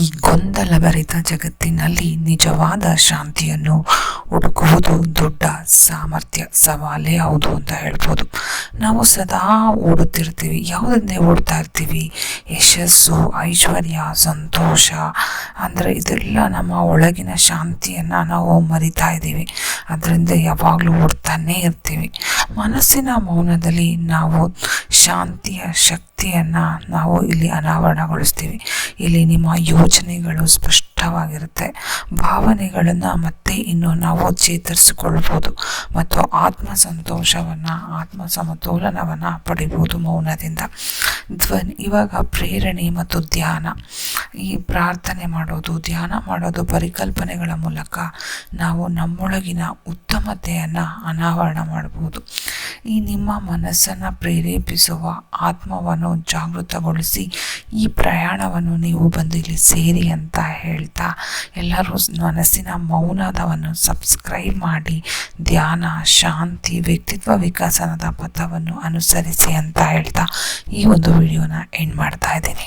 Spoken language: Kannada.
ಈ ಗೊಂದಲಭರಿತ ಜಗತ್ತಿನಲ್ಲಿ ನಿಜವಾದ ಶಾಂತಿಯನ್ನು ಹುಡುಕುವುದು ದೊಡ್ಡ ಸಾಮರ್ಥ್ಯ ಸವಾಲೇ ಹೌದು ಅಂತ ಹೇಳ್ಬೋದು. ನಾವು ಸದಾ ಓಡುತ್ತಿರ್ತೀವಿ, ಯಾವುದನ್ನೇ ಓಡ್ತಾ ಇರ್ತೀವಿ, ಯಶಸ್ಸು, ಐಶ್ವರ್ಯ, ಸಂತೋಷ, ಅಂದರೆ ಇದೆಲ್ಲ ನಮ್ಮ ಒಳಗಿನ ಶಾಂತಿಯನ್ನು ನಾವು ಮರಿತಾ ಇದ್ದೀವಿ. ಅದರಿಂದ ಯಾವಾಗಲೂ ಓಡ್ತಾನೇ ಇರ್ತೀವಿ. ಮನಸ್ಸಿನ ಮೌನದಲ್ಲಿ ನಾವು ಶಾಂತಿಯ ಶಕ್ತಿಯನ್ನು ನಾವು ಇಲ್ಲಿ ಅನಾವರಣಗೊಳಿಸ್ತೀವಿ. ಇಲ್ಲಿ ನಿಮ್ಮ ಯೋಚನೆಗಳು ಸ್ಪಷ್ಟವಾಗಿರುತ್ತೆ, ಭಾವನೆಗಳನ್ನು ಮತ್ತೆ ಇನ್ನು ನಾವು ಚೇತರಿಸಿಕೊಳ್ಬೋದು ಮತ್ತು ಆತ್ಮ ಸಂತೋಷವನ್ನು, ಆತ್ಮ ಸಮತೋಲನವನ್ನು ಪಡಿಬೋದು ಮೌನದಿಂದ. ಇವಾಗ ಪ್ರೇರಣೆ ಮತ್ತು ಧ್ಯಾನ, ಈ ಪ್ರಾರ್ಥನೆ ಮಾಡೋದು, ಧ್ಯಾನ ಮಾಡೋದು, ಪರಿಕಲ್ಪನೆಗಳ ಮೂಲಕ ನಾವು ನಮ್ಮೊಳಗಿನ ಉತ್ತಮತೆಯನ್ನು ಅನಾವರಣ ಮಾಡ್ಬೋದು. ಈ ನಿಮ್ಮ ಮನಸ್ಸನ್ನು ಪ್ರೇರೇಪಿಸುವ ಆತ್ಮವನ್ನು ಜಾಗೃತಗೊಳಿಸಿ ಈ ಪ್ರಯಾಣವನ್ನು ನೀವು ಬಂದು ಇಲ್ಲಿ ಸೇರಿ ಅಂತ ಹೇಳ್ತಾ, ಎಲ್ಲರೂ ಮನಸ್ಸಿನ ಮೌನದವನ್ನು ಸಬ್ಸ್ಕ್ರೈಬ್ ಮಾಡಿ ಧ್ಯಾನ, ಶಾಂತಿ, ವ್ಯಕ್ತಿತ್ವ ವಿಕಸನದ ಪಥವನ್ನು ಅನುಸರಿಸಿ ಅಂತ ಹೇಳ್ತಾ ಈ ಒಂದು ವಿಡಿಯೋನ ಎಂಡ್ ಮಾಡ್ತಾ ಇದ್ದೀನಿ.